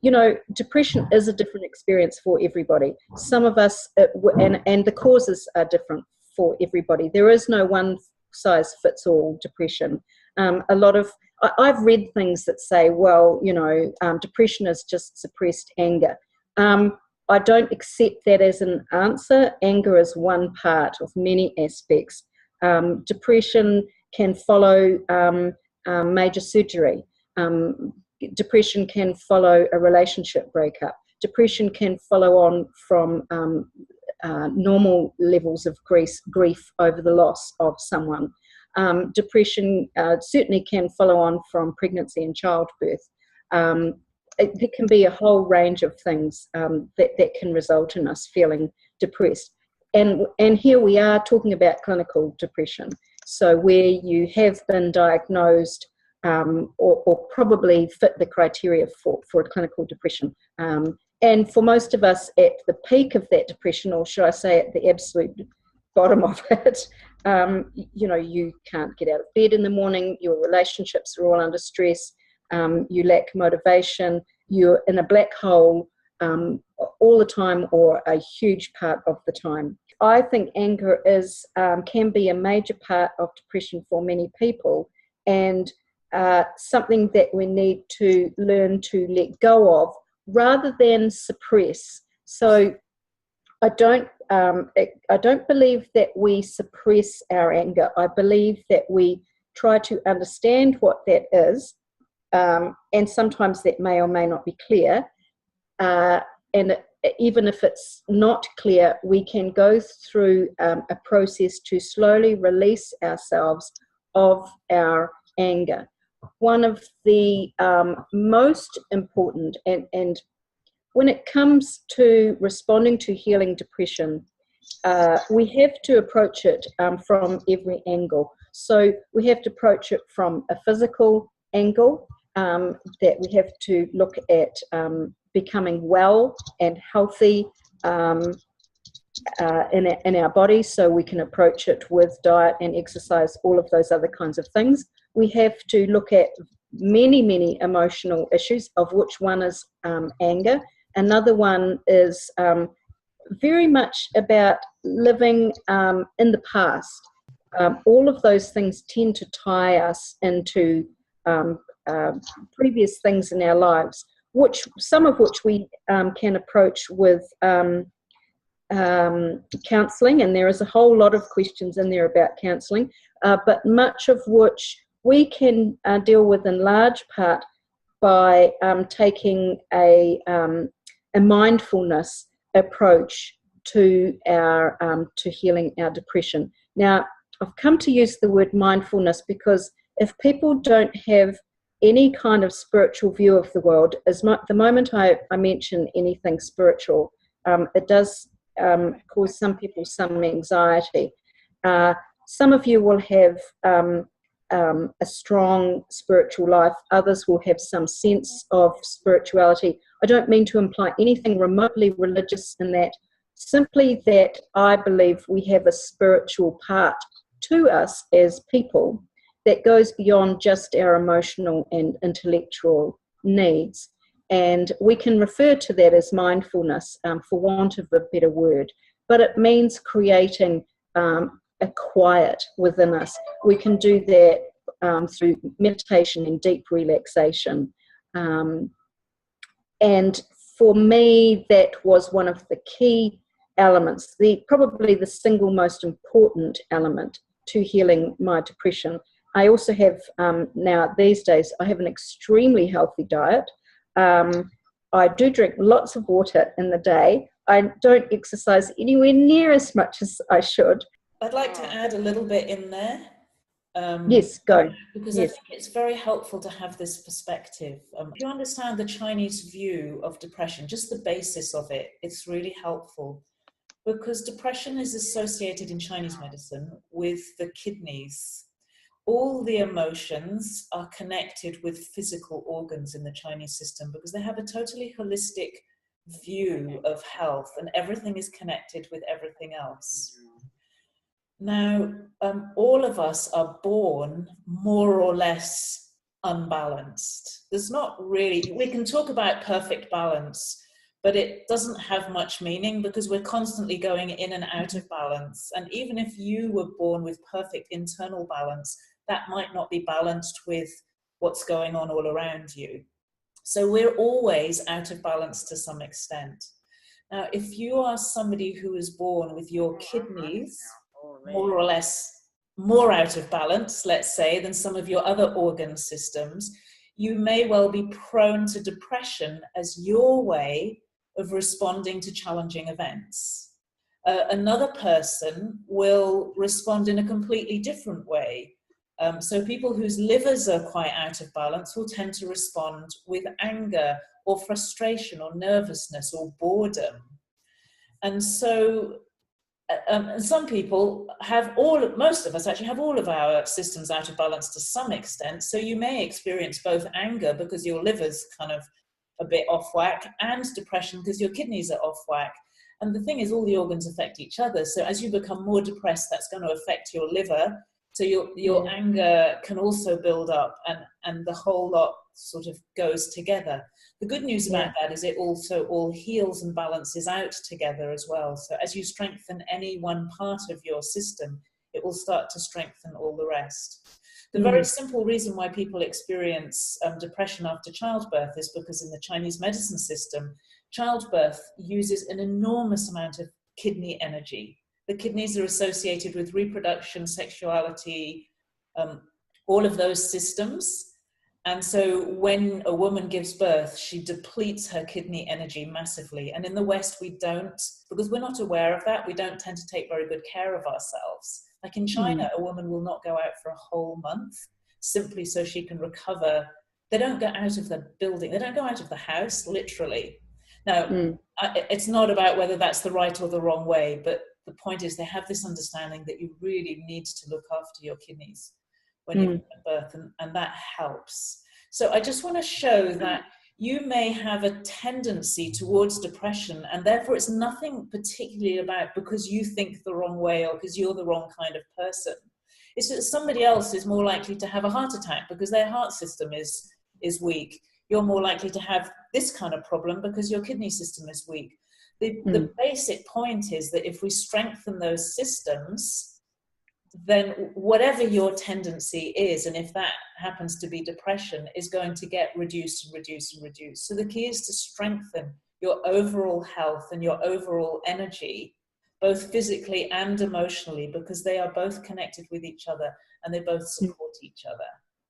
you know, depression is a different experience for everybody. Some of us, and the causes are different for everybody. There is no one size fits all depression. I've read things that say, well, you know, depression is just suppressed anger. I don't accept that as an answer. Anger is one part of many aspects. Depression can follow major surgery. Depression can follow a relationship breakup. Depression can follow on from normal levels of grief over the loss of someone. Depression certainly can follow on from pregnancy and childbirth. There can be a whole range of things that can result in us feeling depressed. And here we are talking about clinical depression. So where you have been diagnosed or probably fit the criteria for a clinical depression. And for most of us at the peak of that depression, or should I say at the absolute bottom of it, you know, you can't get out of bed in the morning, your relationships are all under stress, you lack motivation, you're in a black hole all the time or a huge part of the time. I think anger can be a major part of depression for many people, and something that we need to learn to let go of rather than suppress. So I don't believe that we suppress our anger. I believe that we try to understand what that is, and sometimes that may or may not be clear. And even if it's not clear, we can go through a process to slowly release ourselves of our anger. One of the most important, and when it comes to responding to healing depression, we have to approach it from every angle. So we have to approach it from a physical angle, that we have to look at becoming well and healthy in our bodies, so we can approach it with diet and exercise, all of those other kinds of things. We have to look at many emotional issues, of which one is anger. Another one is very much about living in the past. All of those things tend to tie us into previous things in our lives, some of which we can approach with counselling, and there is a whole lot of questions in there about counselling, but much of which we can deal with in large part by taking a mindfulness approach to healing our depression. Now, I've come to use the word mindfulness because if people don't have any kind of spiritual view of the world, the moment I mention anything spiritual, it does cause some people some anxiety. Some of you will have a strong spiritual life. Others will have some sense of spirituality. I don't mean to imply anything remotely religious in that, simply that I believe we have a spiritual part to us as people that goes beyond just our emotional and intellectual needs. And we can refer to that as mindfulness, for want of a better word. But it means creating a quiet within us. We can do that through meditation and deep relaxation. And for me, that was one of the key elements, probably the single most important element to healing my depression. I also have now these days, I have an extremely healthy diet. I do drink lots of water in the day. I don't exercise anywhere near as much as I should. I'd like to add a little bit in there. Yes, go. Because yes. I think it's very helpful to have this perspective. If you understand the Chinese view of depression, just the basis of it, it's really helpful. Because depression is associated in Chinese medicine with the kidneys. All the emotions are connected with physical organs in the Chinese system because they have a totally holistic view of health, and everything is connected with everything else. Now, all of us are born more or less unbalanced. There's not really, we can talk about perfect balance, but it doesn't have much meaning because we're constantly going in and out of balance. And even if you were born with perfect internal balance, that might not be balanced with what's going on all around you. So we're always out of balance to some extent. Now, if you are somebody who is born with your kidneys more or less more out of balance, let's say, than some of your other organ systems, you may well be prone to depression as your way of responding to challenging events. Another person will respond in a completely different way. So people whose livers are quite out of balance will tend to respond with anger or frustration or nervousness or boredom. And so some people have most of us actually have all of our systems out of balance to some extent. So you may experience both anger because your liver's kind of a bit off whack, and depression because your kidneys are off whack. And the thing is, all the organs affect each other. So as you become more depressed, that's going to affect your liver. So your anger can also build up, and the whole lot sort of goes together. The good news about that is it also all heals and balances out together as well. So as you strengthen any one part of your system, it will start to strengthen all the rest. The very simple reason why people experience depression after childbirth is because in the Chinese medicine system, childbirth uses an enormous amount of kidney energy. The kidneys are associated with reproduction, sexuality, all of those systems. And so when a woman gives birth, she depletes her kidney energy massively. And in the West, we don't, because we're not aware of that, we don't tend to take very good care of ourselves. Like in China, a woman will not go out for a whole month simply so she can recover. They don't go out of the building. They don't go out of the house, literally. Now, it's not about whether that's the right or the wrong way, but the point is they have this understanding that you really need to look after your kidneys when you give birth, and that helps. So I just want to show that you may have a tendency towards depression, and therefore it's nothing particularly about because you think the wrong way or because you're the wrong kind of person. It's that somebody else is more likely to have a heart attack because their heart system is weak. You're more likely to have this kind of problem because your kidney system is weak. The basic point is that if we strengthen those systems, then whatever your tendency is, and if that happens to be depression, is going to get reduced and reduced and reduced. So the key is to strengthen your overall health and your overall energy, both physically and emotionally, because they are both connected with each other and they both support each other.